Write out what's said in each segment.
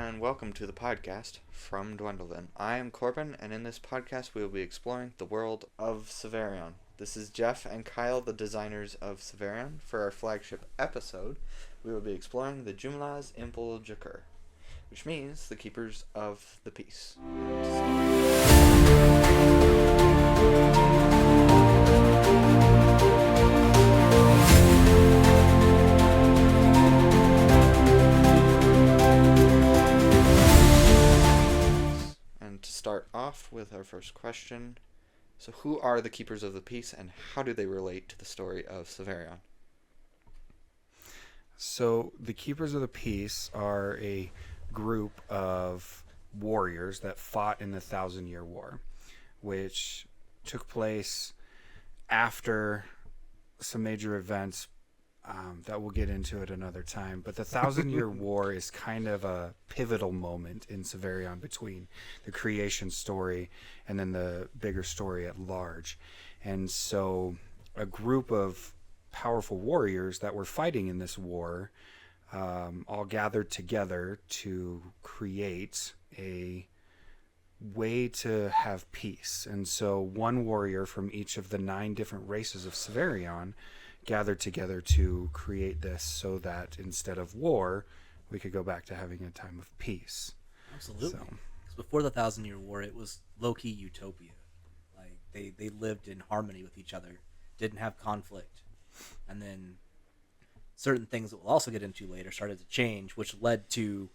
and welcome to the podcast from Duendelvin. I am Corbin, and in this podcast we will be exploring the world of Savarion. This is Jeff and Kyle, the designers of Savarion. For our flagship episode, we will be exploring the Jumlas Impul Jakir, which means the Keepers of the Peace. And to start off with our first question, so who are the Keepers of the Peace and how do they relate to the story of Savarion? So the Keepers of the Peace are a group of warriors that fought in the Thousand-Year War, which took place after some major events that we'll get into at another time. But the Thousand-Year War is kind of a pivotal moment in Savarion between the creation story and then the bigger story at large. And so a group of powerful warriors that were fighting in this war all gathered together to create a way to have peace. And so one warrior from each of the 9 different races of Savarion gathered together to create this so that instead of war, we could go back to having a time of peace. Absolutely. Because before the Thousand-Year War, it was low-key utopia. Like, they lived in harmony with each other, didn't have conflict. And then certain things that we'll also get into later started to change, which led to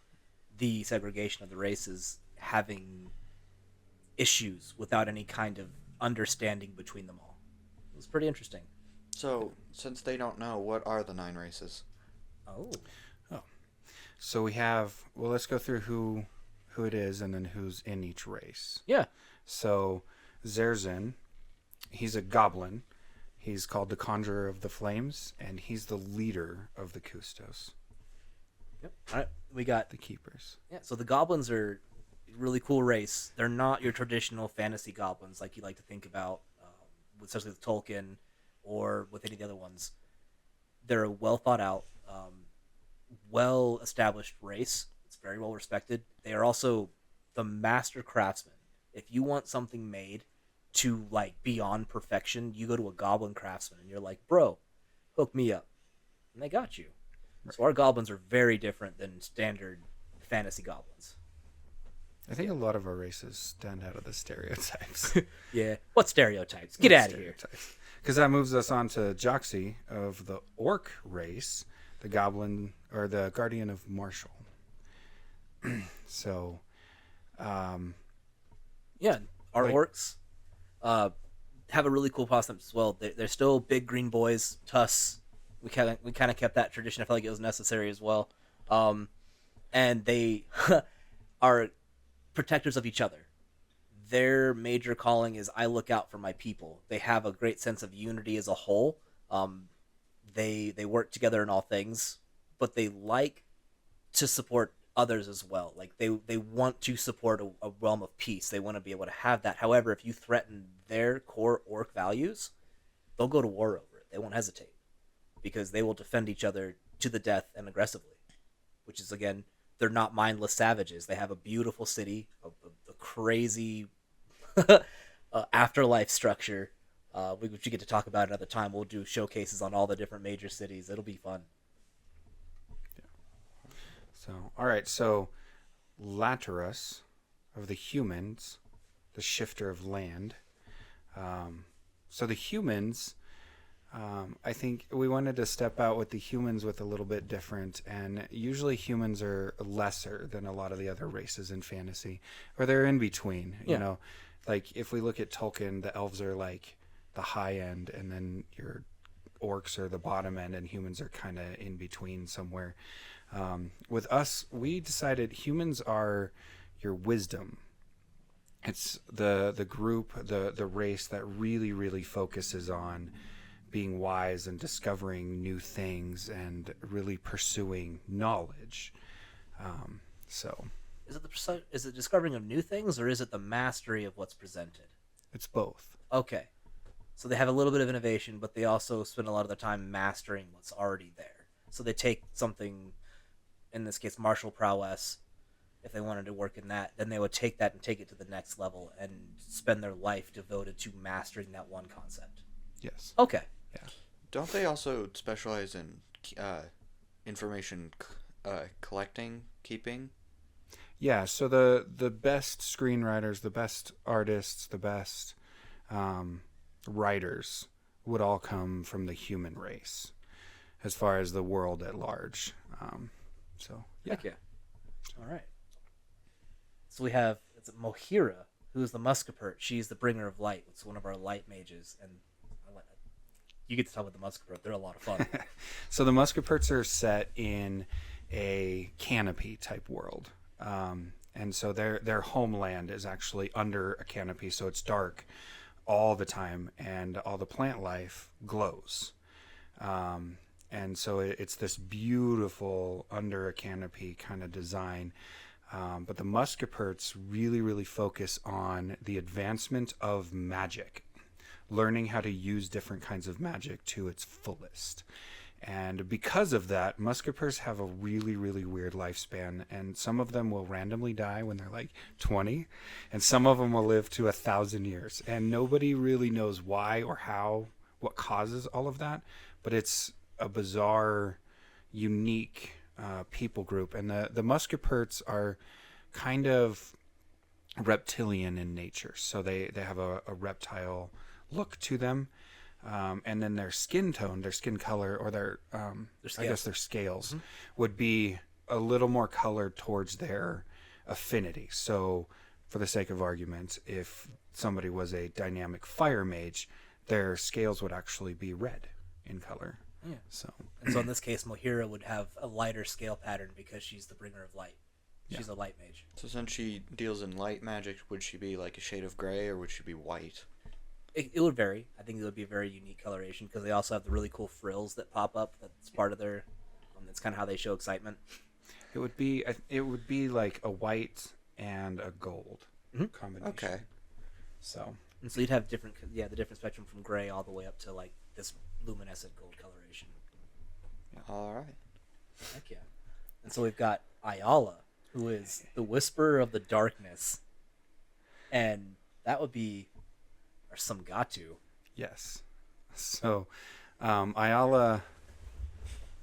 the segregation of the races having issues without any kind of understanding between them all. It was pretty interesting. So, since they don't know, what are the 9 races? Oh. So we have, well, let's go through who it is and then who's in each race. Yeah. So Zerzin, he's a goblin. He's called the Conjurer of the Flames, and he's the leader of the Custos. Yep. All right. We got the Keepers. Yeah. So the goblins are a really cool race. They're not your traditional fantasy goblins like you like to think about, especially with Tolkien or with any of the other ones. They're a well thought out, well established race. It's very well respected. They are also the master craftsmen. If you want something made to like beyond perfection, you go to a goblin craftsman and you're like, bro, hook me up. And they got you. Right. So our goblins are very different than standard fantasy goblins. I think a lot of our races stand out of the stereotypes. Yeah. What stereotypes? Get out of here. Because that moves us on to Joxy of the Orc race, the goblin or the guardian of Marshall. So, yeah, our orcs have a really cool costume as well. They're still big green boys, tusks. We kind of kept that tradition. I felt like it was necessary as well. And they are protectors of each other. Their major calling is I look out for my people. They have a great sense of unity as a whole. They work together in all things, but they like to support others as well. Like they want to support a realm of peace. They want to be able to have that. However, if you threaten their core orc values, they'll go to war over it. They won't hesitate because they will defend each other to the death and aggressively, which is, again, they're not mindless savages. They have a beautiful city, a crazy afterlife structure, which we get to talk about another time. We'll do showcases on all the different major cities. It'll be fun. So, all right. So, Laterus of the humans, the shifter of land. So the humans, I think we wanted to step out with the humans with a little bit different, and usually humans are lesser than a lot of the other races in fantasy, or they're in between. Yeah. You know, like if we look at Tolkien, the elves are like the high end, and then your orcs are the bottom end, and humans are kind of in between somewhere. With us, we decided humans are your wisdom. It's the group, the race that really, really focuses on being wise and discovering new things and really pursuing knowledge. So, is it discovering of new things, or is it the mastery of what's presented? It's both. Okay, so they have a little bit of innovation, but they also spend a lot of their time mastering what's already there. So they take something, in this case, martial prowess. if they wanted to work in that, then they would take that and take it to the next level and spend their life devoted to mastering that one concept. Yes. Okay. Yeah. Don't they also specialize in information collecting, keeping? Yeah, so the best screenwriters, the best artists, the best writers would all come from the human race, as far as the world at large. So yeah. Heck yeah. All right. So we have Mohira, who is the Muscapert. She's the bringer of light. It's one of our light mages, and you get to talk about the Muscapert. They're a lot of fun. So the Muscaperts are set in a canopy type world. And so their homeland is actually under a canopy, so it's dark all the time, and all the plant life glows. And so it's this beautiful under a canopy kind of design. But the Muscaperts really, really focus on the advancement of magic, learning how to use different kinds of magic to its fullest. And because of that, Muscaperts have a really, really weird lifespan, and some of them will randomly die when they're like 20, and some of them will live to 1,000 years. And nobody really knows why or how, what causes all of that, but it's a bizarre, unique people group. And the Muscaperts are kind of reptilian in nature, so they have a reptile look to them. And then their skin tone, their skin color, or their scales would be a little more colored towards their affinity. So for the sake of argument, if somebody was a dynamic fire mage, their scales would actually be red in color. Yeah. So in this case, Mohira would have a lighter scale pattern because she's the bringer of light. She's a light mage. So since she deals in light magic, would she be like a shade of gray, or would she be white? It would vary. I think it would be a very unique coloration because they also have the really cool frills that pop up. That's part of their. That's kind of how they show excitement. it would be like a white and a gold combination. Okay. So you'd have the different spectrum from gray all the way up to like this luminescent gold coloration. All right. Heck yeah. And so we've got Ayala, who is the Whisperer of the Darkness, and that would be our Samgatu. yes. So Ayala,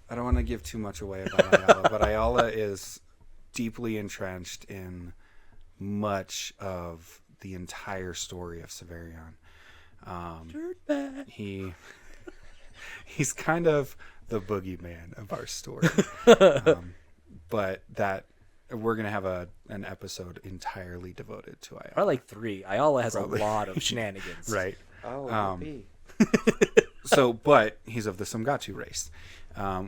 I don't want to give too much away about Ayala, but Ayala is deeply entrenched in much of the entire story of Savarion. He's kind of the boogeyman of our story. But that we're going to have an episode entirely devoted to Ayala. Probably like 3. Ayala has Probably. a lot of shenanigans. Right. Oh, So, but he's of the Samgatu race,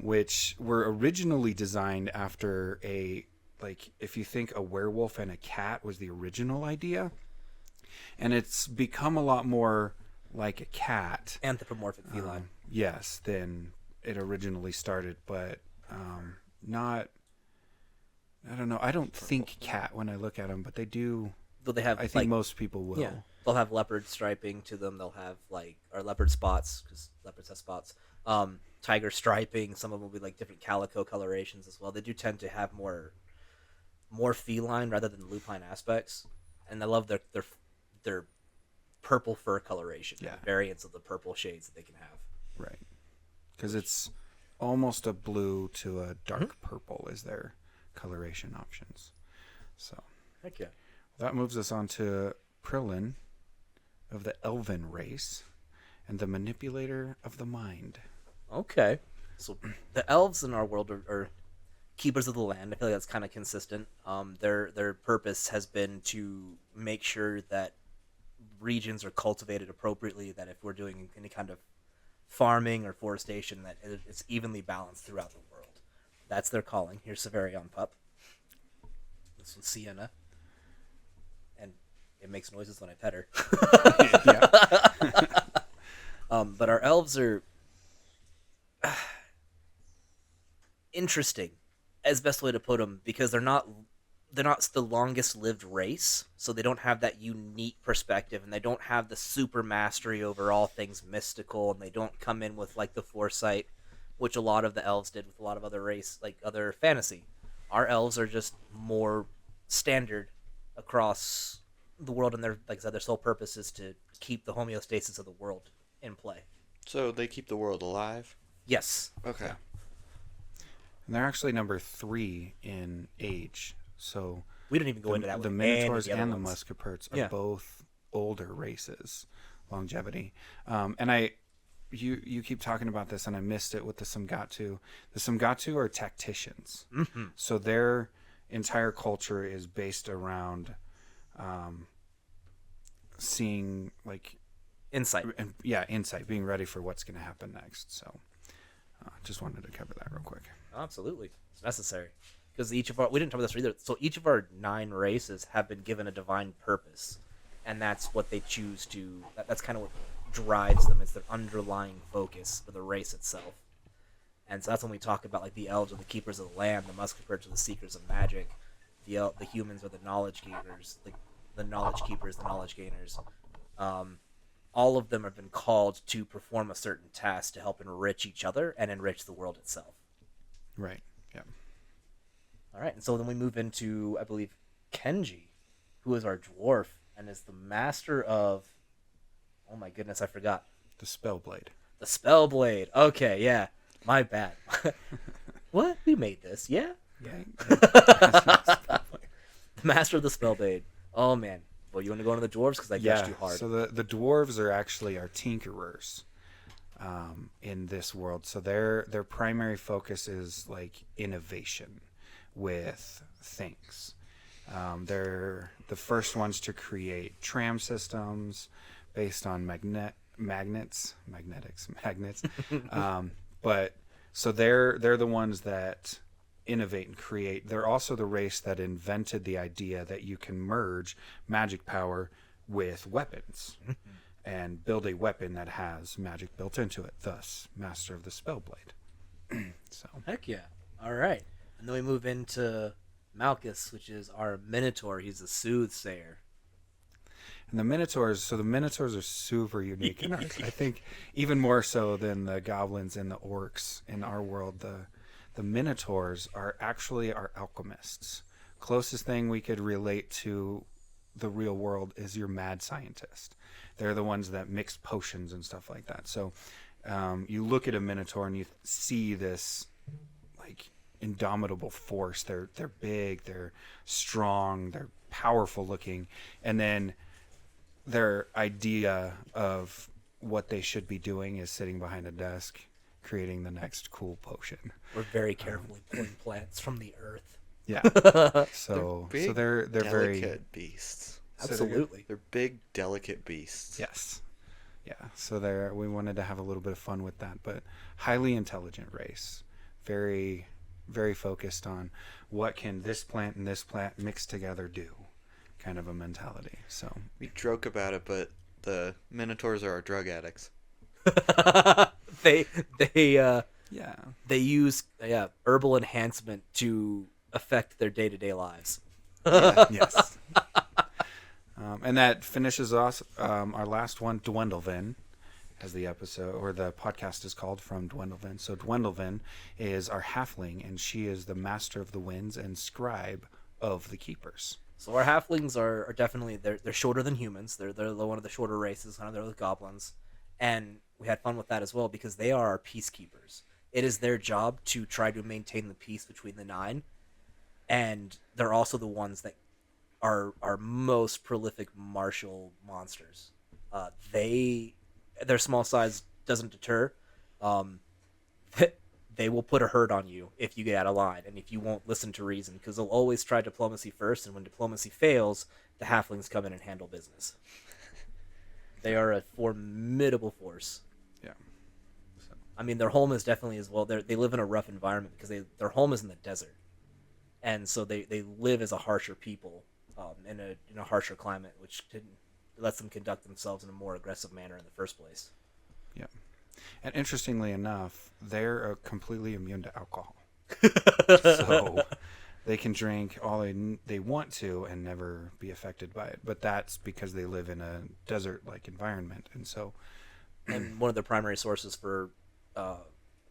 which were originally designed after if you think a werewolf and a cat was the original idea, and it's become a lot more like a cat. Anthropomorphic feline. Yes, than it originally started, but not. I don't know. I don't think cat when I look at them, but they do. Though they have, I think most people will. Yeah, they'll have leopard striping to them. They'll have or leopard spots because leopards have spots. Tiger striping. Some of them will be like different calico colorations as well. They do tend to have more feline rather than lupine aspects, and I love their purple fur coloration. Yeah. The variants of the purple shades that they can have. Right. Because it's almost a blue to a dark purple is their coloration options. So Heck yeah. that moves us on to Prillin of the Elven race and the manipulator of the mind. Okay. So the elves in our world are keepers of the land. I feel like that's kind of consistent. Their purpose has been to make sure that regions are cultivated appropriately, that if we're doing any kind of farming or forestation, that it's evenly balanced throughout the world. That's their calling. Here's Savarion Pup. This one's Sienna. And it makes noises when I pet her. But our elves are interesting, as best way to put them, because they're not the longest lived race, so they don't have that unique perspective, and they don't have the super mastery over all things mystical, and they don't come in with like the foresight, which a lot of the elves did with a lot of other fantasy. Our elves are just more standard across the world, and their, like I said, their sole purpose is to keep the homeostasis of the world in play. So they keep the world alive? Yes. Okay. Yeah. And they're actually number 3 in age. So We didn't even go into that. The with Minotaurs any of and the ones. Muskeperts are Yeah. both older races, longevity. And you keep talking about this, and I missed it with the Samgatu. The Samgatu are tacticians. Mm-hmm. So their entire culture is based around seeing, like, Insight. insight, being ready for what's going to happen next. So just wanted to cover that real quick. Absolutely, it's necessary because we didn't talk about this either. So each of our 9 races have been given a divine purpose, and that's what they choose to. That's kind of what drives them. It's their underlying focus for the race itself. And so that's when we talk about, like, the elves are the keepers of the land, the musketeers are the seekers of magic, the humans are the knowledge gainers, the knowledge keepers, the knowledge gainers. All of them have been called to perform a certain task to help enrich each other and enrich the world itself. Right. Yeah. All right, and so then we move into, I believe, Kenji, who is our dwarf and is the master of. Oh my goodness, I forgot. The Spellblade. The Spellblade. Okay, yeah, my bad. What? We made this, yeah. Yeah. The master of the Spellblade. Oh man. Well, you want to go into the dwarves because I guessed you hard. So the dwarves are actually our tinkerers in this world. So their primary focus is, like, innovation with things. They're the first ones to create tram systems based on magnets. But so they're the ones that innovate and create. They're also the race that invented the idea that you can merge magic power with weapons and build a weapon that has magic built into it, thus Master of the Spellblade. So Heck yeah. All right. And then we move into Malchus, which is our Minotaur. He's a soothsayer. and the Minotaurs are super unique in art. I think even more so than the goblins and the orcs in our world. The Minotaurs are actually our alchemists. Closest thing we could relate to the real world is your mad scientist. They're the ones that mix potions and stuff like that. So you look at a Minotaur and you see this, like, indomitable force. They're big, they're strong, they're powerful looking, and then their idea of what they should be doing is sitting behind a desk creating the next cool potion. We're very carefully pulling plants from the earth. Yeah. So Big, they're very delicate beasts. Absolutely. They're big, delicate beasts. Yes. Yeah. So we wanted to have a little bit of fun with that, but highly intelligent race. Very, very focused on what can this plant and this plant mixed together do, kind of a mentality. So We joke about it, but the Minotaurs are our drug addicts. they yeah. they use herbal enhancement to affect their day-to-day lives. Yes. And that finishes us our last one, Duendelvin, as the episode or the podcast is called, From Duendelvin. So Duendelvin is our halfling, and she is the master of the winds and scribe of the keepers. So our halflings are definitely they're shorter than humans. They're one of the shorter races. Kind of they're the goblins, and we had fun with that as well because they are our peacekeepers. It is their job to try to maintain the peace between the 9, and they're also the ones that are our most prolific martial monsters. Their small size doesn't deter. They will put a hurt on you if you get out of line and if you won't listen to reason, because they'll always try diplomacy first, and when diplomacy fails, the halflings come in and handle business. They are a formidable force. Yeah. I mean, their home is definitely as well. They live in a rough environment because their home is in the desert, and so they live as a harsher people in a harsher climate, which lets them conduct themselves in a more aggressive manner in the first place. Yeah. And interestingly enough, they're completely immune to alcohol. So they can drink all they want to and never be affected by it. But that's because they live in a desert-like environment. And so, and one of their primary sources for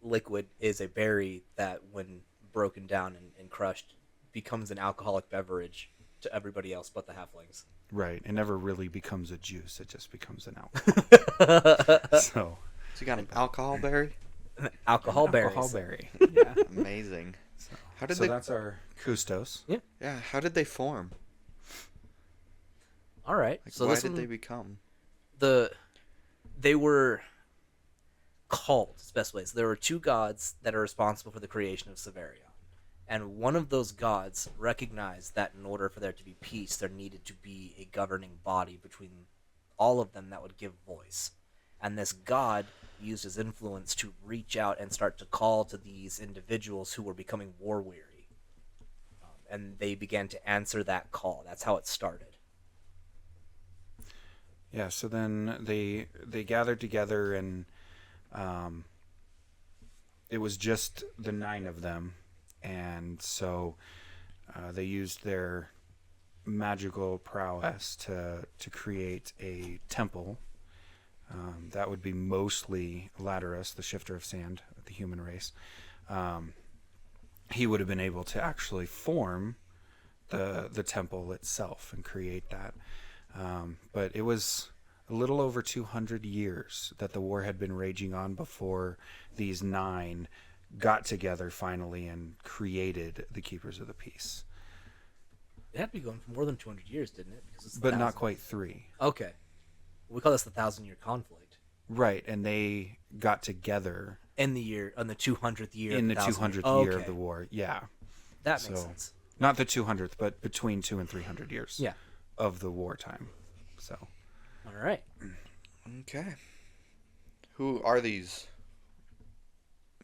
liquid is a berry that, when broken down and crushed, becomes an alcoholic beverage to everybody else but the halflings. Right. It never really becomes a juice. It just becomes an alcohol. So you got an alcohol berry? Alcohol berries. Alcohol berry. Yeah. Amazing. So, How did so they? that's our Custos. Yeah. How did they form? All right. Like, So why this did one, they become? they were called, it's the best way. So there were two gods that are responsible for the creation of Savarion. And one of those gods recognized that in order for there to be peace, there needed to be a governing body between all of them that would give voice. And this god used his influence to reach out and start to call to these individuals who were becoming war-weary. And they began to answer that call. That's how it started. Yeah, so then they gathered together, and it was just the 9 of them. And so they used their magical prowess to create a temple. That would be mostly Latterus, the shifter of sand of the human race. He would have been able to actually form the temple itself and create that. But it was a little over 200 years that the war had been raging on before these 9 got together finally and created the Keepers of the Peace. It had to be going for more than 200 years, didn't it? Because it's But not quite 3. Okay. We call this the 1,000-year conflict. Right, and they got together On the 200th year. in the 200th year of the war. Yeah. That makes sense. Not the 200th, but between 200 and 300 years. Yeah. Of the wartime. So. All right. Okay. Who are these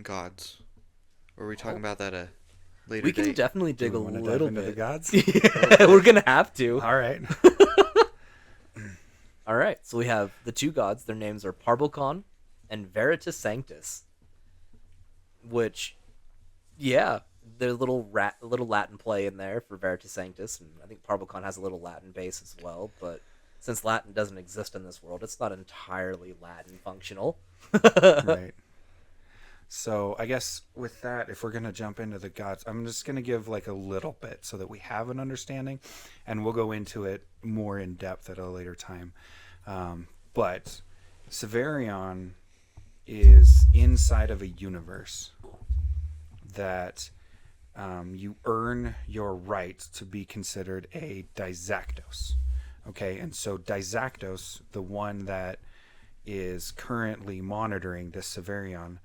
gods? Or are we talking about that a later We can date? definitely dig a Do we wanna little dive into bit. the gods? Yeah, we're gonna have to. All right. All right. So we have the two gods. Their names are Parbulcon and Veritas Sanctus. Which, yeah, there's a little Latin play in there for Veritas Sanctus, and I think Parbulcon has a little Latin base as well. But since Latin doesn't exist in this world, it's not entirely Latin functional. Right. So I guess with that, if we're going to jump into the gods, I'm just going to give like a little bit so that we have an understanding, and we'll go into it more in depth at a later time. But Savarion is inside of a universe that you earn your right to be considered a Dysactos. Okay, and so Dysactos, the one that is currently monitoring this Savarion,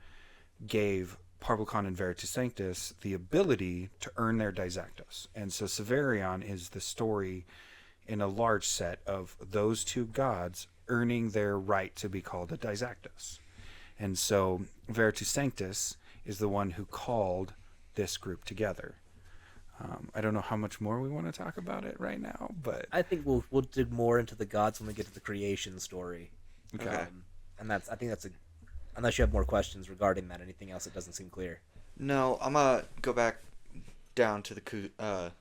gave Parbulcon and Veritas Sanctus the ability to earn their Dysactos. And so Savarion is the story in a large set of those two gods earning their right to be called a Dysactos. And so Veritas Sanctus is the one who called this group together. I don't know how much more we want to talk about it right now, but I think we'll dig more into the gods when we get to the creation story. Okay. And I think that's unless you have more questions regarding that, anything else that doesn't seem clear. No, I'm gonna go back down to the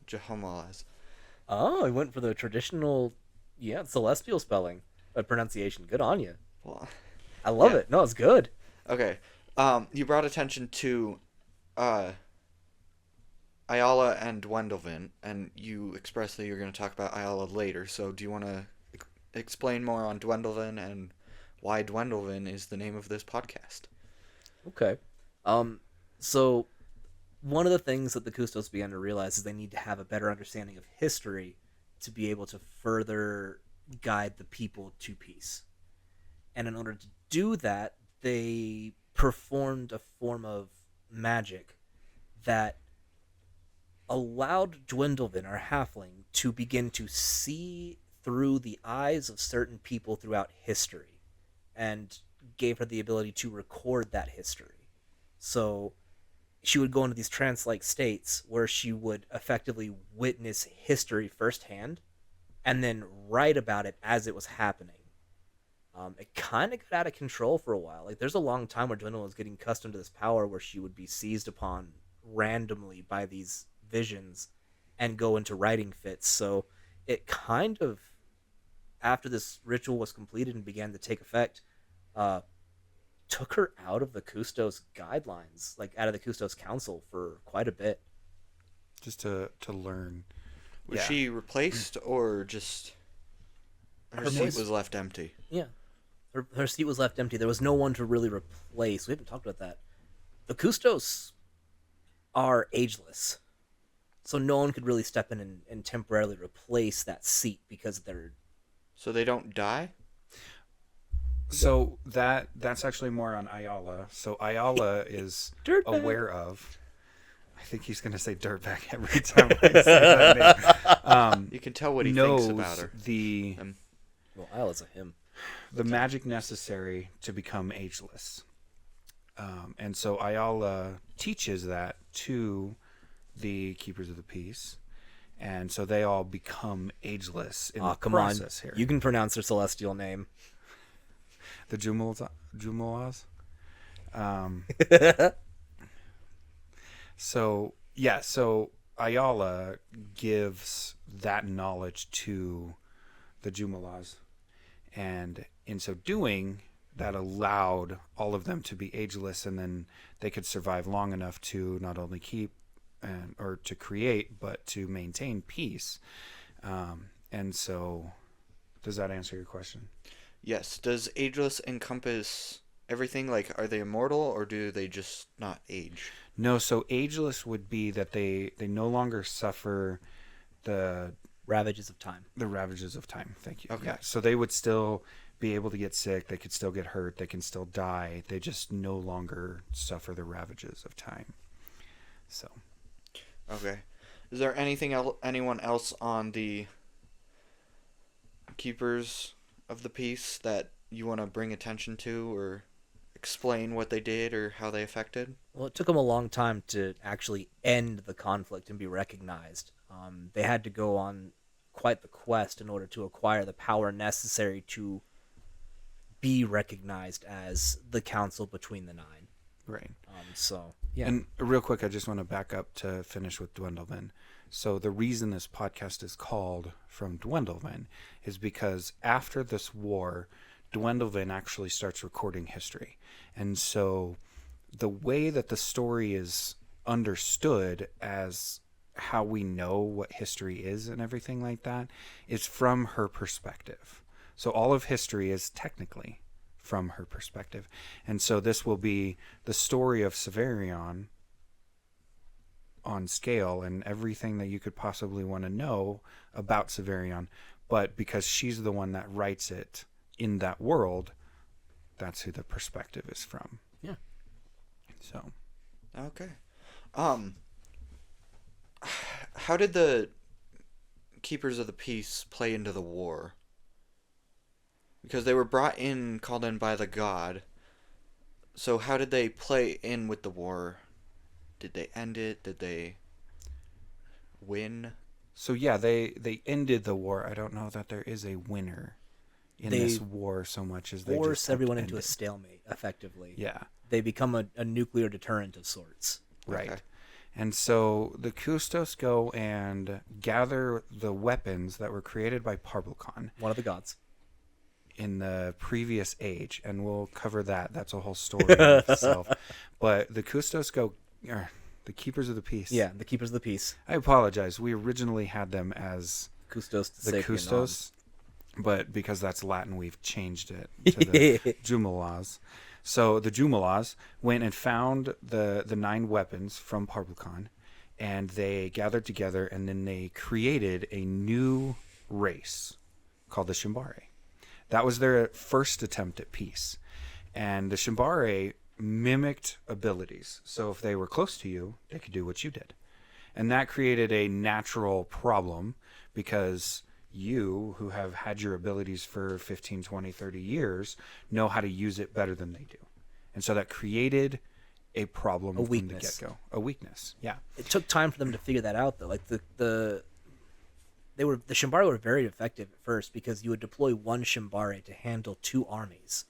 Jehomalas. Oh, I went for the traditional, celestial spelling, pronunciation. Good on you. Well, I love it. No, it's good. okay. You brought attention to Ayala and Duendelvin, and you expressed that you're going to talk about Ayala later. So, do you want to explain more on Duendelvin and why Duendelvin is the name of this podcast? Okay. So one of the things that the Custos began to realize is they need to have a better understanding of history to be able to further guide the people to peace. And in order to do that, they performed a form of magic that allowed Duendelvin, our halfling, to begin to see through the eyes of certain people throughout history, and gave her the ability to record that history. So she would go into these trance-like states where she would effectively witness history firsthand and then write about it as it was happening. It kind of got out of control for a while. Like, there's a long time where Duendelvin was getting accustomed to this power where she would be seized upon randomly by these visions and go into writing fits. So it kind of, after this ritual was completed and began to take effect, took her out of the Custos guidelines, like out of the Custos Council for quite a bit. just to learn. Was Yeah. she replaced or just her Her seat voice- was left empty? Yeah. Her seat was left empty. There was no one to really replace. We haven't talked about that. The Custos are ageless. So no one could really step in and temporarily replace that seat because they're... So they don't die? So that's actually more on Ayala. So Ayala is Dirtbag. aware of. I think he's going to say dirtbag every time I say that name. You can tell what he Knows thinks about her. the Well, Isla's a him. the magic necessary to become ageless. And so Ayala teaches that to the Keepers of the Peace. And so they all become ageless in the process here. You can pronounce their celestial name. The Jumulas. So Ayala gives that knowledge to the Jumulas. And in so doing, that allowed all of them to be ageless, and then they could survive long enough to not only keep or to create, but to maintain peace. And so, does that answer your question? Yes. Does ageless encompass everything? Like, are they immortal or do they just not age? No, so ageless would be that they no longer suffer the Ravages of time. ravages of time. Thank you. Okay. Yeah. So they would still be able to get sick. They could still get hurt. They can still die. They just no longer suffer the ravages of time. So. Okay. Is there anyone else on the Keepers of the Peace that you want to bring attention to or explain what they did or how they affected? Well, it took them a long time to actually end the conflict and be recognized. They had to go on quite the quest in order to acquire the power necessary to be recognized as the council between the nine. Right. Yeah. And real quick, I just want to back up to finish with Duendelvin. So the reason this podcast is called From Duendelvin is because after this war, Duendelvin actually starts recording history. And so the way that the story is understood as how we know what history is and everything like that is from her perspective. So all of history is technically from her perspective. And so this will be the story of Savarion on scale and everything that you could possibly want to know about Savarion. But because she's the one that writes it in that world, that's who the perspective is from. Yeah. So. Okay. How did the Keepers of the Peace play into the war? Because they were called in by the god. So how did they play in with the war? Did they end it? Did they win? So yeah, they ended the war. I don't know that there is a winner in this war so much as they force just everyone end into a it. stalemate, effectively. Yeah. They become a nuclear deterrent of sorts. Right. Okay. And so the Custos go and gather the weapons that were created by Parbulkon One of the gods. in the previous age, and we'll cover that. That's a whole story in itself. But the Custos go, the Keepers of the Peace. Yeah, the Keepers of the Peace. I apologize. We originally had them as Custos to the save Custos, but because that's Latin, we've changed it to the Jumulas. So the Jumulas went and found the 9 weapons from Parbulkon, and they gathered together, and then they created a new race called the Shimbare. That was their first attempt at peace. And the Shimbare mimicked abilities. So if they were close to you, they could do what you did. And that created a natural problem because you, who have had your abilities for 15, 20, 30 years, know how to use it better than they do. And so that created a problem from the get-go. A weakness, yeah. It took time for them to figure that out, though. Like the Shimbare were very effective at first because you would deploy one Shimbare to handle 2 armies,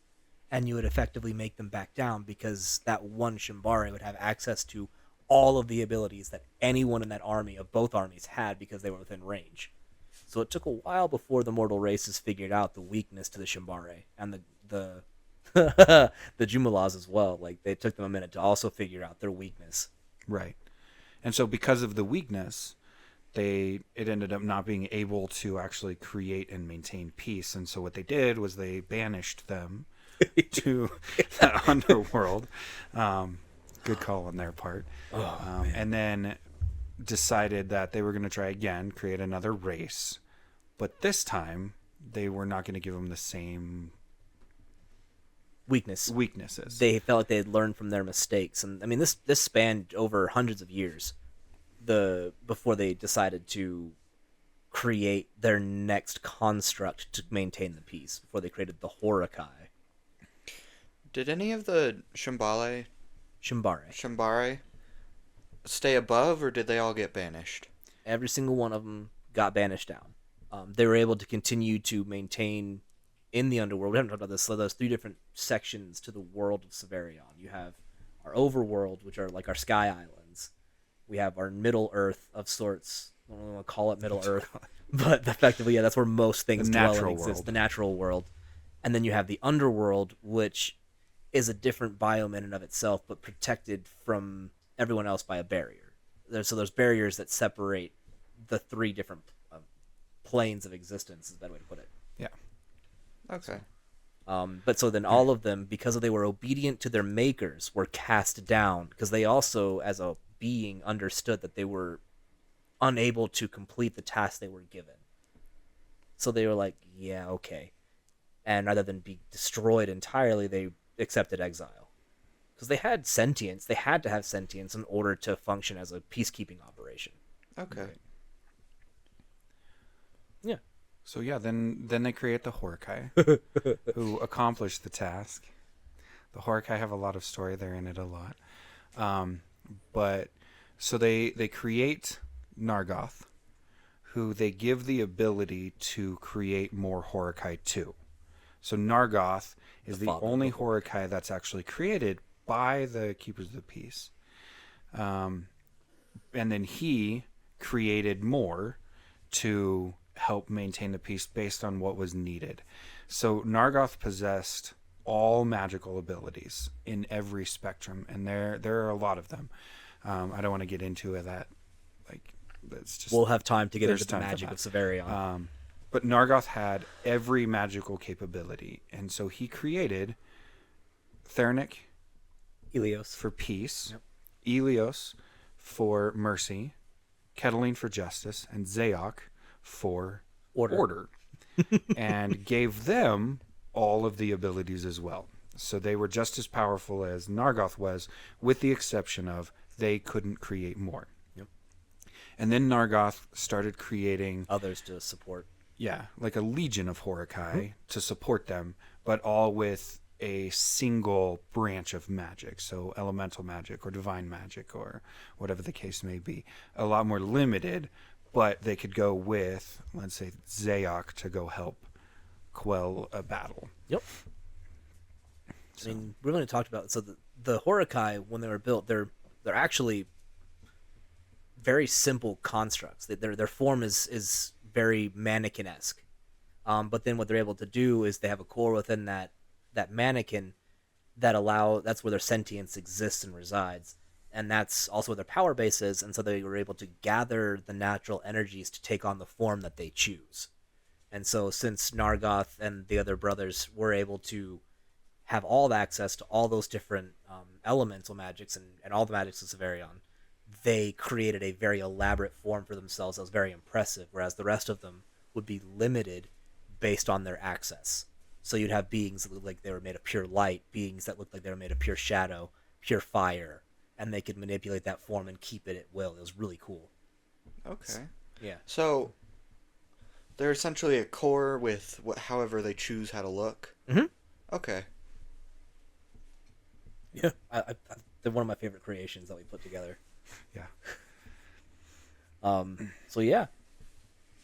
and you would effectively make them back down because that one Shimbare would have access to all of the abilities that anyone in that army of both armies had because they were within range. So it took a while before the mortal races figured out the weakness to the Shimbare and the the Jumulas as well. Like, they took them a minute to also figure out their weakness. Right. And so because of the weakness, it ended up not being able to actually create and maintain peace. And so what they did was they banished them to that underworld. Good call on their part. And then decided that they were going to try again, create another race. But this time, they were not going to give them the same weaknesses. They felt like they had learned from their mistakes. And I mean, this spanned over hundreds of years before they decided to create their next construct to maintain the peace, before they created the Horakai. Did any of the Shimbare stay above, or did they all get banished? Every single one of them got banished down. They were able to continue to maintain in the underworld. We haven't talked about this. So there's 3 different sections to the world of Savarion. You have our overworld, which are like our sky islands. We have our Middle Earth of sorts. I don't really want to call it Middle Earth, but effectively, yeah, that's where most things dwell and exist. The natural world. And then you have the underworld, which is a different biome in and of itself, but protected from everyone else by a barrier. There's barriers that separate the 3 different planes of existence, is a better way to put it. Yeah. Okay. But so then all of them, because they were obedient to their makers, were cast down, because they also, as a being, understood that they were unable to complete the task they were given. So they were like, yeah, okay. And rather than be destroyed entirely, they accepted exile. Because they had sentience. They had to have sentience in order to function as a peacekeeping operation. Okay. Right. Yeah. So yeah, then they create the Horakai, who accomplish the task. The Horakai have a lot of story. They're in it a lot. But so they create Nargoth, who they give the ability to create more Horakai too. So Nargoth is the only Horakai that's actually created by the Keepers of the Peace. And then he created more to help maintain the peace based on what was needed. So Nargoth possessed all magical abilities in every spectrum, and there are a lot of them. I don't want to get into that. Like, that's just, we'll have time to get into the magic of Savarion. But Nargoth had every magical capability, and so he created Theranik Helios for peace, Elios for mercy, Kettling for justice, and Zaok for order. And gave them all of the abilities as well. So they were just as powerful as Nargoth was, with the exception of they couldn't create more. Yep. And then Nargoth started creating others to support. Yeah, like a legion of Horakai to support them, but all with a single branch of magic. So elemental magic or divine magic or whatever the case may be. A lot more limited, but they could go with, let's say, Zaok to go help quell a battle. Yep. So. I mean, we've only talked about, so the Horakai, when they were built, they're actually very simple constructs. Their form is very mannequin-esque. But then what they're able to do is they have a core within that mannequin that's where their sentience exists and resides. And that's also where their power base is, and so they were able to gather the natural energies to take on the form that they choose. And so since Nargoth and the other brothers were able to have all the access to all those different elemental magics and all the magics of Savarion, they created a very elaborate form for themselves that was very impressive, whereas the rest of them would be limited based on their access. So you'd have beings that looked like they were made of pure light, beings that looked like they were made of pure shadow, pure fire, and they could manipulate that form and keep it at will. It was really cool. Okay. Yeah. So they're essentially a core with however they choose how to look. Mm-hmm. Okay. Yeah. They're one of my favorite creations that we put together. Yeah. So yeah,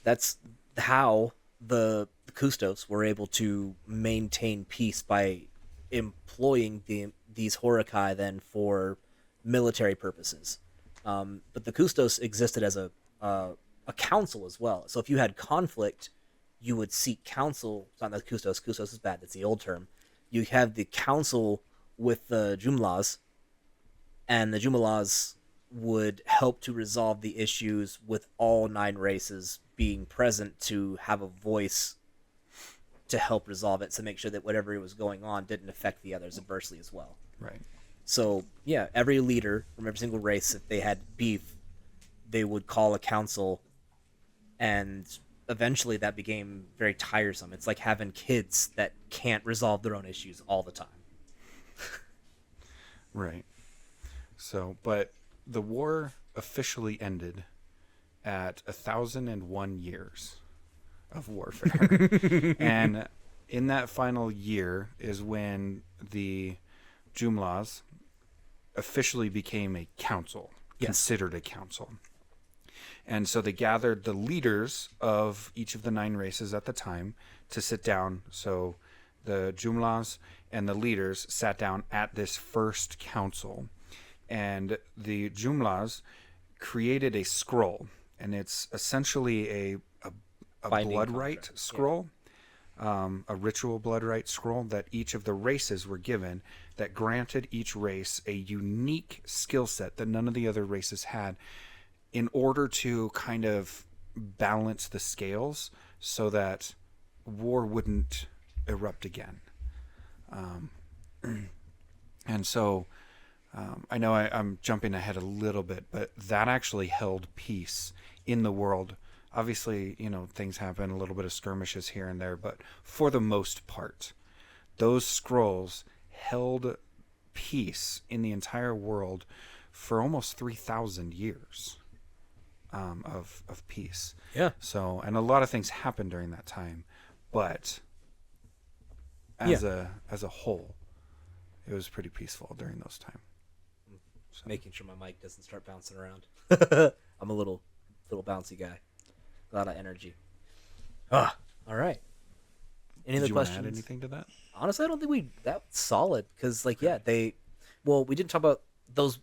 that's how the Custos were able to maintain peace by employing these Horakai then for military purposes. But the Custos existed as a council as well. So if you had conflict, you would seek counsel. It's not the Custos. Custos is bad. That's the old term. You have the council with the Jumlas, and the Jumlas would help to resolve the issues with all 9 races being present to have a voice to help resolve it, to make sure that whatever was going on didn't affect the others adversely as well. Right. So, yeah, every leader from every single race, if they had beef, they would call a council, and eventually that became very tiresome. It's like having kids that can't resolve their own issues all the time. Right. So, but the war officially ended at 1,001 years of warfare. And in that final year is when the Jumlas officially became a council, considered a council. And so they gathered the leaders of each of the 9 races at the time to sit down. So the Jumlas and the leaders sat down at this first council. And the Jumlas created a scroll. And it's essentially a blood rite scroll, a ritual blood rite scroll that each of the races were given that granted each race a unique skill set that none of the other races had, in order to kind of balance the scales so that war wouldn't erupt again. And so I know I'm jumping ahead a little bit, but that actually held peace in the world. Obviously, things happen, a little bit of skirmishes here and there, but for the most part, those scrolls held peace in the entire world for almost 3,000 years. Of peace. Yeah. So, and a lot of things happened during that time, but as a whole, it was pretty peaceful during those times. So. Making sure my mic doesn't start bouncing around. I'm a little bouncy guy. A lot of energy. All right. Any other questions? Did you want to add anything to that? Honestly, I don't think that's solid, because we didn't talk about those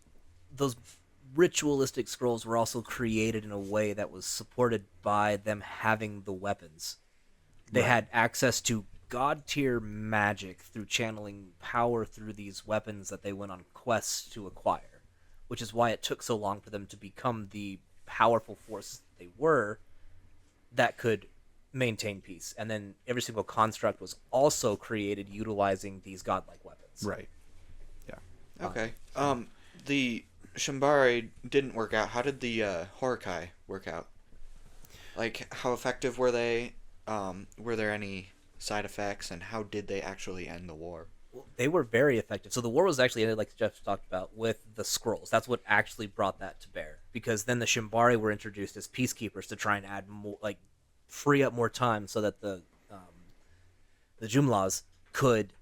ritualistic scrolls were also created in a way that was supported by them having the weapons. They had access to god tier magic through channeling power through these weapons that they went on quests to acquire, which is why it took so long for them to become the powerful force they were that could maintain peace. And then every single construct was also created utilizing these godlike weapons. Right. Yeah. Okay. The Shimbari didn't work out. How did the Horakai work out? Like, how effective were they? Were there any side effects, and how did they actually end the war? Well, they were very effective. So the war was actually ended, like Jeff talked about, with the scrolls. That's what actually brought that to bear. Because then the Shimbari were introduced as peacekeepers to try and add more, free up more time so that the Jumlas could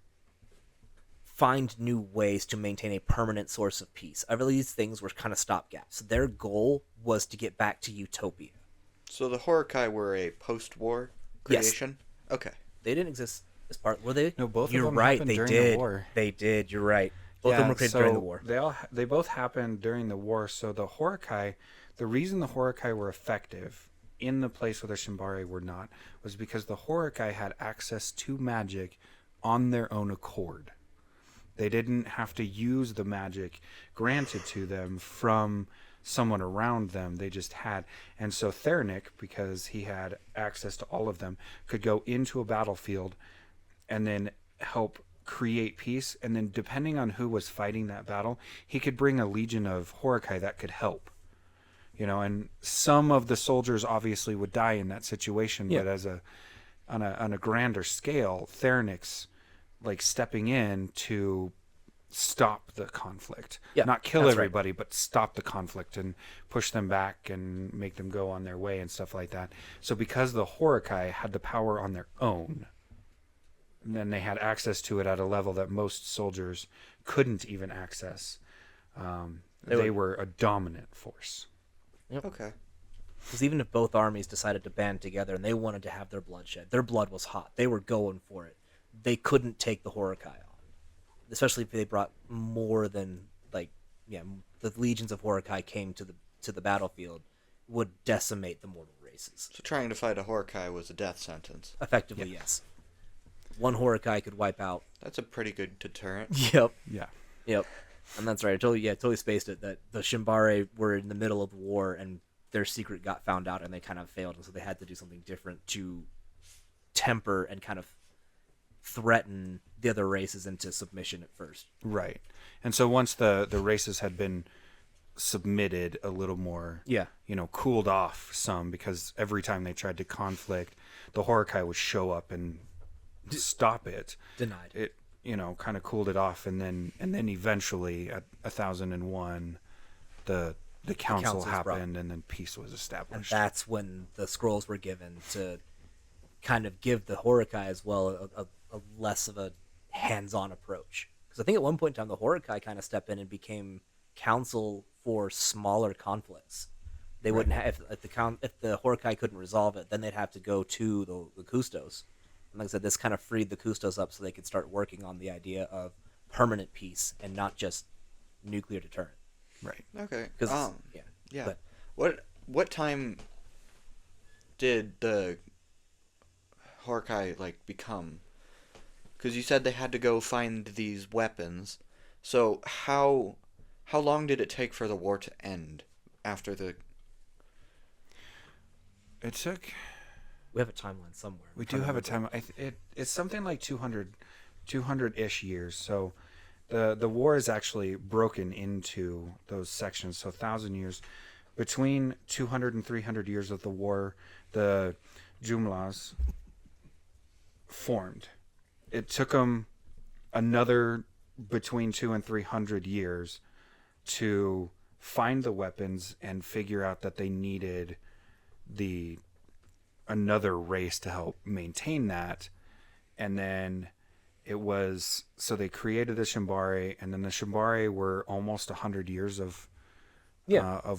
find new ways to maintain a permanent source of peace. All these things were kind of stopgaps. Their goal was to get back to utopia. So the Horakai were a post-war creation? Yes. Okay. They didn't exist as part, were they? No, both You're of them right, happened they during did. the war. They did, you're right. Both of them were created during the war. They both happened during the war. So the Horakai, the reason the Horakai were effective in the place where the Shimbari were not was because the Horakai had access to magic on their own accord. They didn't have to use the magic granted to them from someone around them. They just had. And so Theranik, because he had access to all of them, could go into a battlefield and then help create peace. And then depending on who was fighting that battle, he could bring a legion of Horakai that could help. And some of the soldiers obviously would die in that situation, but on a grander scale, Theranik's stepping in to stop the conflict, not kill everybody, but stop the conflict and push them back and make them go on their way and stuff like that. So because the Horakai had the power on their own, and then they had access to it at a level that most soldiers couldn't even access, they were a dominant force. Yep. Okay. Because even if both armies decided to band together and they wanted to have their bloodshed, their blood was hot. They were going for it. They couldn't take the Horakai on, especially if they brought more than the legions of Horakai came to the battlefield, would decimate the mortal races. So trying to fight a Horakai was a death sentence. Effectively, yes. One Horakai could wipe out. That's a pretty good deterrent. Yep. Yeah. Yep. And that's right. I totally spaced it. That the Shimbare were in the middle of the war, and their secret got found out, and they kind of failed, and so they had to do something different to temper and kind of threaten the other races into submission at first. Right. And so once the races had been submitted a little more, cooled off some, because every time they tried to conflict, the Horakai would show up and stop it. Denied. It, kind of cooled it off, and then eventually at 1001, the council happened, and then peace was established. And that's when the scrolls were given to kind of give the Horakai as well a less of a hands-on approach. Because I think at one point in time, the Horakai kind of stepped in and became council for smaller conflicts. They wouldn't have, if the Horakai couldn't resolve it, then they'd have to go to the Custos. And like I said, this kind of freed the Custos up so they could start working on the idea of permanent peace and not just nuclear deterrent. Right. Okay. Yeah. But what time did the Horakai become? Because you said they had to go find these weapons. So how long did it take for the war to end after the? It took. We have a timeline somewhere. We do have a timeline. It's something like 200-ish years. So the war is actually broken into those sections. So 1,000 years. Between 200 and 300 years of the war, the Jumlas formed. It took them another between 200 and 300 years to find the weapons and figure out that they needed another race to help maintain that. And then so they created the Shimbare, and then the Shimbare were almost 100 years of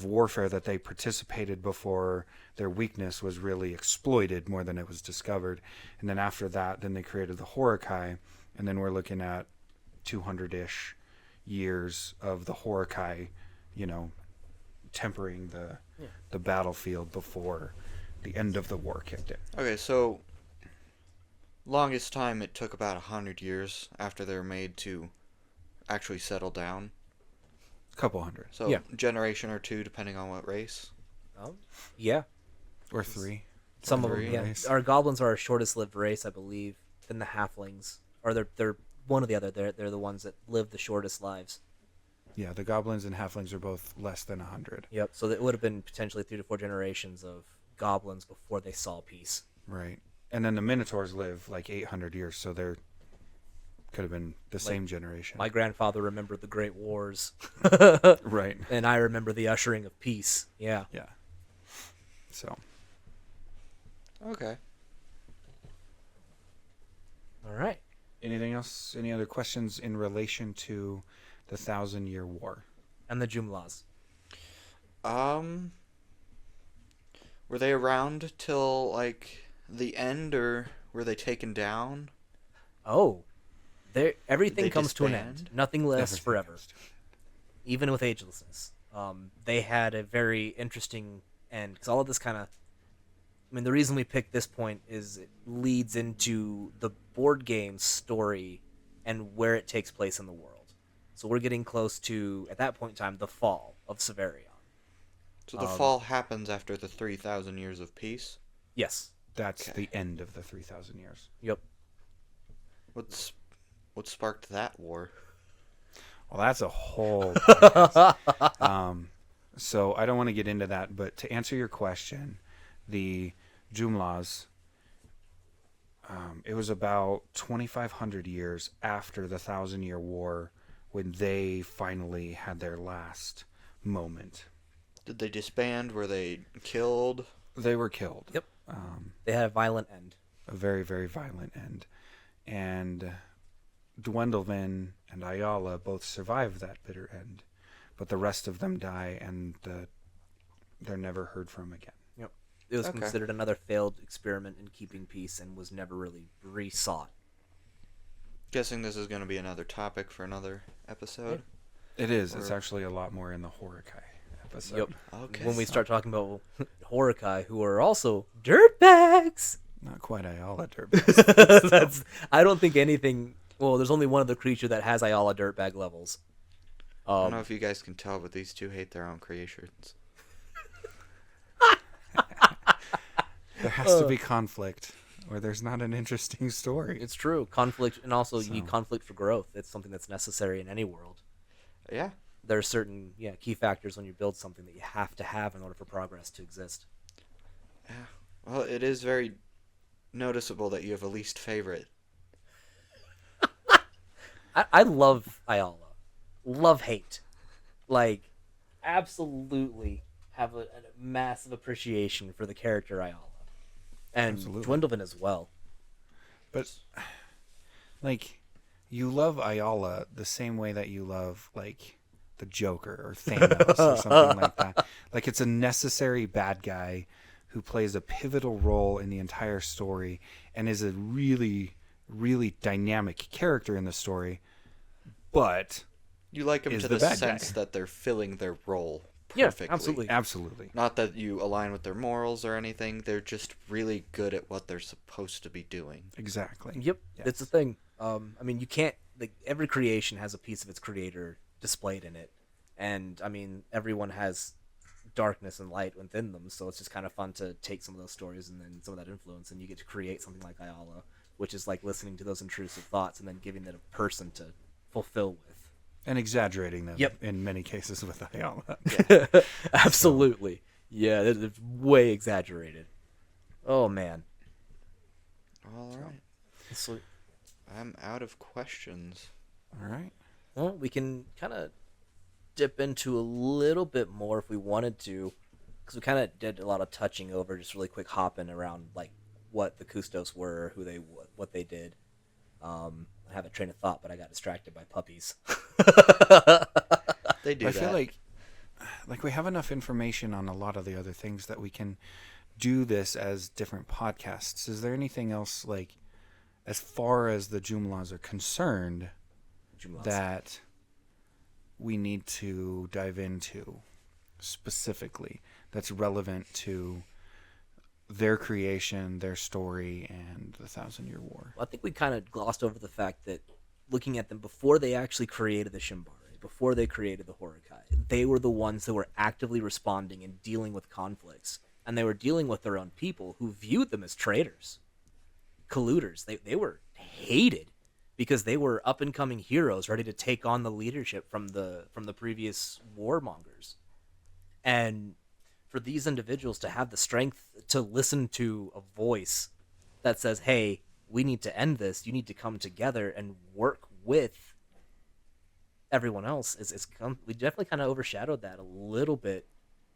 warfare that they participated before their weakness was really exploited more than it was discovered. And then after that, then they created the Horakai, and then we're looking at 200-ish years of the Horakai, tempering the battlefield before the end of the war kicked in. Okay, so longest time it took about 100 years after they were made to actually settle down. Couple hundred. So generation or two, depending on what race. Yeah. Or three. Some of them, yeah. Our goblins are our shortest lived race, I believe. Then the halflings, or they're one or the other. They're the ones that live the shortest lives. Yeah, the goblins and halflings are both less than 100. Yep. So it would have been potentially 3 to 4 generations of goblins before they saw peace. Right. And then the minotaurs live 800 years, so they're could have been the same generation. My grandfather remembered the Great Wars. Right. And I remember the ushering of peace. Yeah. Yeah. So. Okay. All right. Anything else? Any other questions in relation to the 1,000-Year War? And the Jumlas. Were they around till, the end, or were they taken down? Oh. Everything They comes to an disband? end. Nothing lasts Everything forever. comes to an end. Even with agelessness. They had a very interesting end. Because all of this kind of... the reason we picked this point is it leads into the board game story and where it takes place in the world. So we're getting close to, at that point in time, the fall of Savarion. So the fall happens after the 3,000 years of peace? Yes. That's Okay. the end of the 3,000 years. Yep. What sparked that war? Well, that's a whole podcast. So I don't want to get into that, but to answer your question, the Jumlas, it was about 2,500 years after the 1,000-Year War when they finally had their last moment. Did they disband? Were they killed? They were killed. Yep. They had a violent end. A very, very violent end. And Duendelvin and Ayala both survive that bitter end, but the rest of them die, and they're never heard from again. Yep. It was Okay. considered another failed experiment in keeping peace and was never really resought. Guessing this is going to be another topic for another episode. It is. It's Or- actually a lot more in the Horakai episode. Yep. Okay. When we start talking about Horakai, who are also dirtbags. Not quite Ayala Derby. I don't think anything... Well, there's only one other creature that has Ayala dirtbag levels. I don't know if you guys can tell, but these two hate their own creations. There has to be conflict, or there's not an interesting story. It's true. Conflict, and also you need conflict for growth. It's something that's necessary in any world. Yeah. There are certain key factors when you build something that you have to have in order for progress to exist. Yeah. Well, it is very noticeable that you have a least favorite. I love Ayala. Love hate. Like, absolutely have a massive appreciation for the character Ayala. And Duendelvin as well. But, like, you love Ayala the same way that you love, like, the Joker or Thanos or something like that. Like, it's a necessary bad guy who plays a pivotal role in the entire story and is a really, really dynamic character in the story, but you like him to the sense that they're filling their role perfectly. Yeah, absolutely. Absolutely. Not that you align with their morals or anything. They're just really good at what they're supposed to be doing. Exactly. Yep, that's the thing. I mean, you can't... Like, every creation has a piece of its creator displayed in it. And, I mean, everyone has darkness and light within them, so it's just kind of fun to take some of those stories and then some of that influence, and you get to create something like Ayala, which is like listening to those intrusive thoughts and then giving it a person to fulfill with. And exaggerating them in many cases with Ayala. Yeah. Absolutely. Yeah, it's way exaggerated. Oh, man. All right. Sweet. I'm out of questions. All right. Well, we can kind of dip into a little bit more if we wanted to, because we kind of did a lot of touching over, just really quick hopping around, like, what the Custos were, what they did. I have a train of thought, but I got distracted by puppies. They do I feel like we have enough information on a lot of the other things that we can do this as different podcasts. Is there anything else, like, as far as the Jumlas are concerned, that we need to dive into specifically that's relevant to their creation, their story, and the 1,000-Year War? Well, I think we kind of glossed over the fact that looking at them before they actually created the Shimbari, before they created the Horakai, they were the ones that were actively responding and dealing with conflicts, and they were dealing with their own people who viewed them as traitors, colluders. They were hated because they were up-and-coming heroes ready to take on the leadership from the previous warmongers. And for these individuals to have the strength to listen to a voice that says, hey, we need to end this, you need to come together and work with everyone else, we definitely kind of overshadowed that a little bit,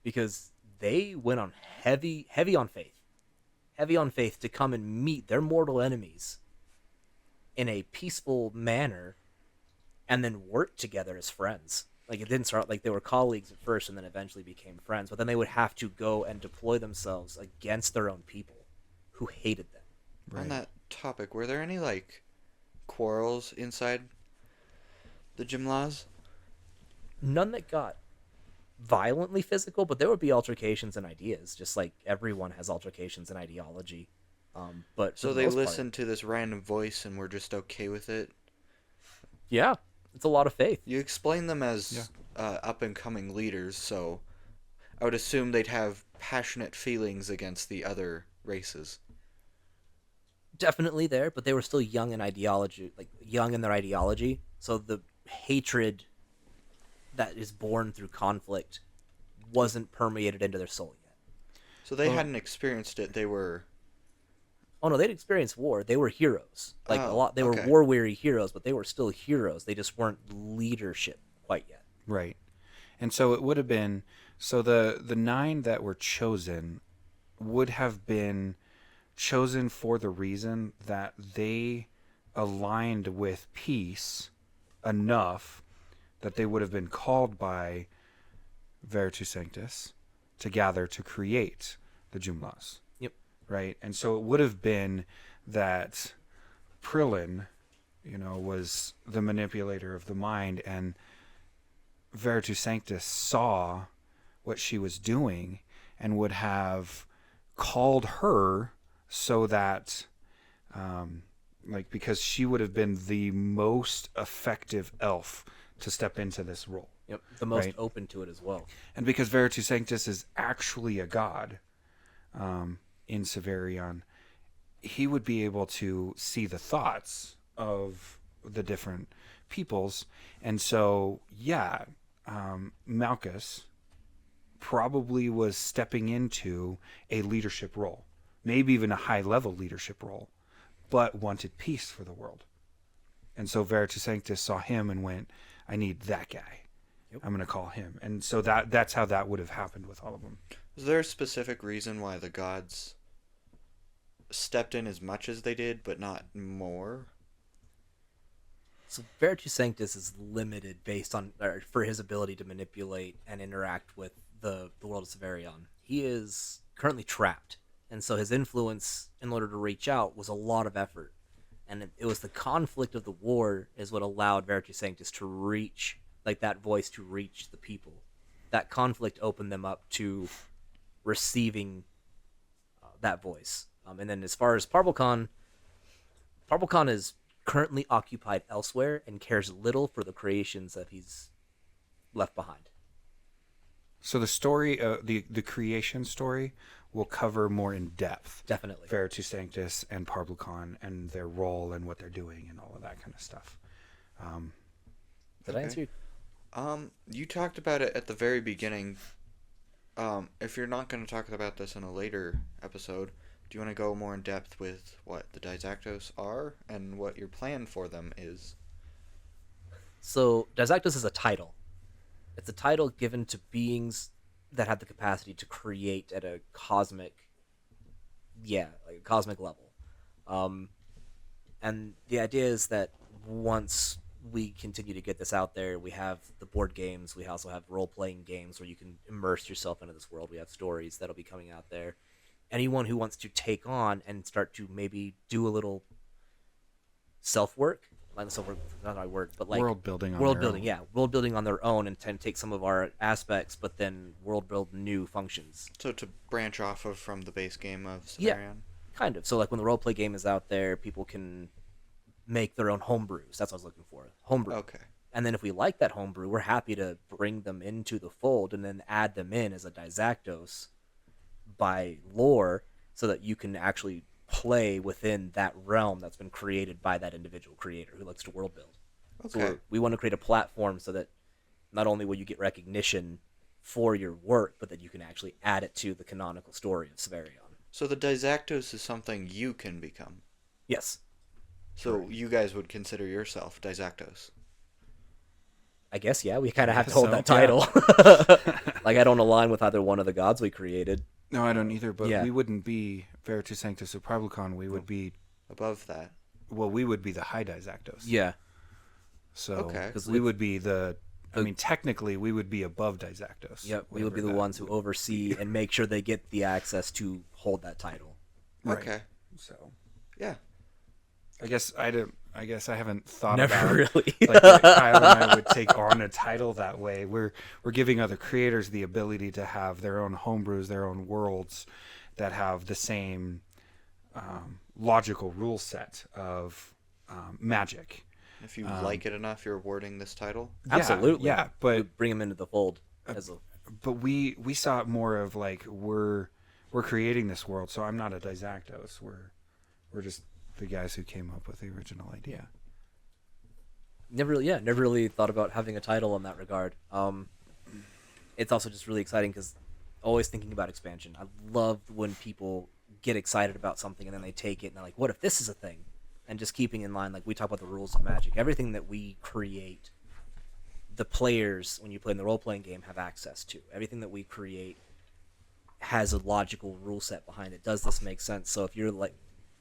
because they went on heavy on faith to come and meet their mortal enemies in a peaceful manner and then work together as friends. Like, it didn't start like they were colleagues at first and then eventually became friends, but then they would have to go and deploy themselves against their own people who hated them. Right. On that topic, were there any, like, quarrels inside the Jumlas? None that got violently physical, but there would be altercations and ideas, just like everyone has altercations and ideology. But so they listened to this random voice and were just okay with it? Yeah, it's a lot of faith. You explain them as up-and-coming leaders, so I would assume they'd have passionate feelings against the other races. Definitely there, but they were still young in ideology, young in their ideology, so the hatred that is born through conflict wasn't permeated into their soul yet. So they hadn't experienced it, they were... Oh no, they'd experienced war. They were heroes. They were war-weary heroes, but they were still heroes. They just weren't leadership quite yet. Right. And so it would have been... So the 9 that were chosen would have been chosen for the reason that they aligned with peace enough that they would have been called by Veritas Sanctus to gather to create the Jumlas. Yep. Right? And so it would have been that Prillin, was the manipulator of the mind, and Veritas Sanctus saw what she was doing and would have called her so that, because she would have been the most effective elf to step into this role. Yep, the most right? open to it as well. And because Veritas Sanctus is actually a god in Savarion, he would be able to see the thoughts of the different peoples. And so, yeah, Malchus probably was stepping into a leadership role, maybe even a high-level leadership role, but wanted peace for the world. And so Veritas Sanctus saw him and went, I need that guy. Yep. I'm going to call him. And so that's how that would have happened with all of them. Is there a specific reason why the gods stepped in as much as they did, but not more? So Veritas Sanctus is limited based on for his ability to manipulate and interact with the world of Savarion. He is currently trapped, and so his influence in order to reach out was a lot of effort. And it was the conflict of the war is what allowed Veritas Sanctus to reach, like that voice to reach the people. That conflict opened them up to receiving that voice. And then as far as Parbulkon is currently occupied elsewhere and cares little for the creations that he's left behind. So the story, the creation story, will cover more in depth. Definitely. Veritas Sanctus and Parbulkon and their role and what they're doing and all of that kind of stuff. Did I answer you? You talked about it at the very beginning. If you're not going to talk about this in a later episode, do you want to go more in depth with what the Dysactos are and what your plan for them is? So Dysactos is a title. It's a title given to beings that have the capacity to create at a cosmic level. And the idea is that once we continue to get this out there, we have the board games, we also have role-playing games where you can immerse yourself into this world. We have stories that'll be coming out there. Anyone who wants to take on and start to maybe do a little self-work, not self-work, not my word, but like world building world building on their own and take some of our aspects, but then world build new functions. So to branch off of from the base game of Savarion? Yeah, kind of. So like when the role-play game is out there, people can make their own homebrews. That's what I was looking for. Homebrew. Okay. And then if we like that homebrew, we're happy to bring them into the fold and then add them in as a Dysactos by lore so that you can actually play within that realm that's been created by that individual creator who likes to world build. Okay. So we want to create a platform so that not only will you get recognition for your work, but that you can actually add it to the canonical story of Savarion. So the Dysactos is something you can become? Yes. So you guys would consider yourself Dysactos? I guess, yeah. We kind of have to So, hold that yeah. title. Like, I don't align with either one of the gods we created. No, I don't either, but Yeah. we wouldn't be Veritas Sanctus or Parbulkon. We would be, Above that? well, we would be the High Dysactos. Yeah. So Okay. 'Cause we would be technically, we would be above Dysactos. Yep. We would be the whatever that ones who oversee and make sure they get the access to hold that title. Right. Okay. So Yeah. I guess I haven't thought Never about really. like that Kyle and I would take on a title that way. We're giving other creators the ability to have their own homebrews, their own worlds that have the same logical rule set of magic. If you like it enough, you're awarding this title? Absolutely. Yeah, but We bring them into the fold. but we saw it more of like we're creating this world, so I'm not a Dysactos. We're just the guys who came up with the original idea. Never really thought about having a title in that regard. It's also just really exciting because always thinking about expansion. I love when people get excited about something and then they take it and they're like, what if this is a thing? And just keeping in line, like we talk about the rules of Magic. Everything that we create, the players, when you play in the role-playing game, have access to. Everything that we create has a logical rule set behind it. Does this make sense? So if you're like,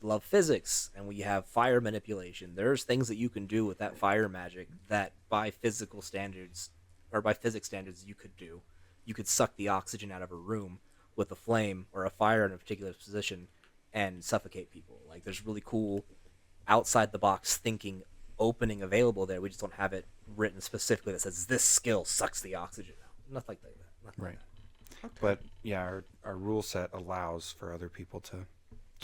love physics and we have fire manipulation, there's things that you can do with that fire magic that by physical standards or by physics standards you could do. You could suck the oxygen out of a room with a flame or a fire in a particular position and suffocate people. Like there's really cool outside the box thinking opening available there. We just don't have it written specifically that says this skill sucks the oxygen out. Nothing like that. Nothing Right. like that. Okay. But yeah, our rule set allows for other people to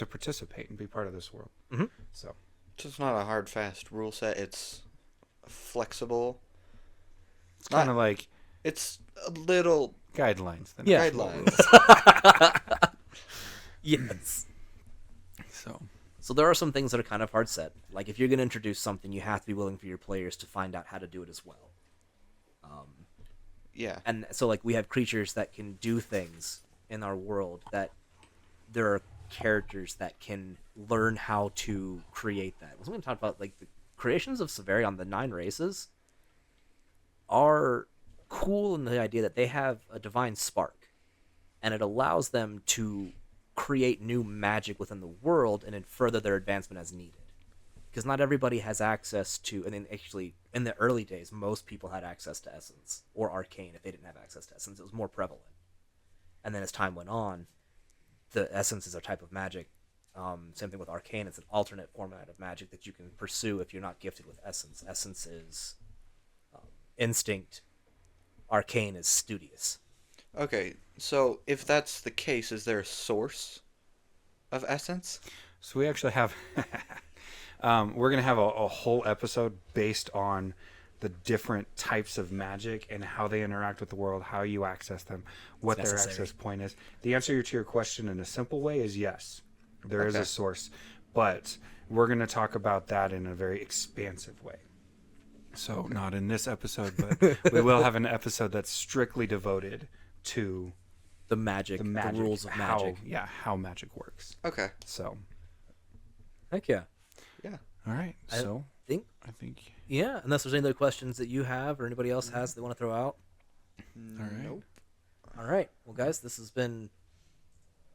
participate and be part of this world. Mm-hmm. So it's not a hard, fast rule set. It's flexible. it's kind of like It's a little guidelines. Then. Yeah. guidelines. Yes. So there are some things that are kind of hard set. Like if you're going to introduce something, you have to be willing for your players to find out how to do it as well. Yeah. And so like we have creatures that can do things in our world that there are characters that can learn how to create that. We're going to talk about like the creations of Savarion, the 9 races, are cool in the idea that they have a divine spark, and it allows them to create new magic within the world and then further their advancement as needed. Because not everybody has access to, and then actually in the early days, most people had access to Essence or Arcane. If they didn't have access to Essence, it was more prevalent. And then as time went on, the Essence is a type of magic. Same thing with Arcane. It's an alternate format of magic that you can pursue if you're not gifted with Essence. Essence is instinct. Arcane is studious. Okay, so if that's the case, is there a source of essence? So we actually have, we're going to have a whole episode based on the different types of magic and how they interact with the world, how you access them, what their access point is. The answer to your question in a simple way is yes, there is a source, but we're going to talk about that in a very expansive way. So not in this episode, but we will have an episode that's strictly devoted to the magic, the rules of magic. How magic works. Okay. So. Heck yeah. Yeah. All right. So I think. Yeah. Unless there's any other questions that you have or anybody else has they want to throw out. All right. Nope. All right. Well, guys, this has been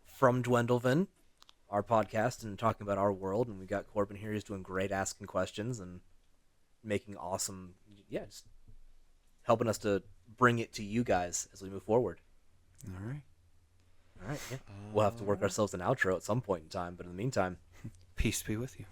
From Duendelvin, our podcast, and talking about our world. And we got Corbin here. He's doing great asking questions and making awesome, just helping us to bring it to you guys as we move forward. All right. All right. Yeah. We'll have to work ourselves an outro at some point in time, but in the meantime, peace be with you.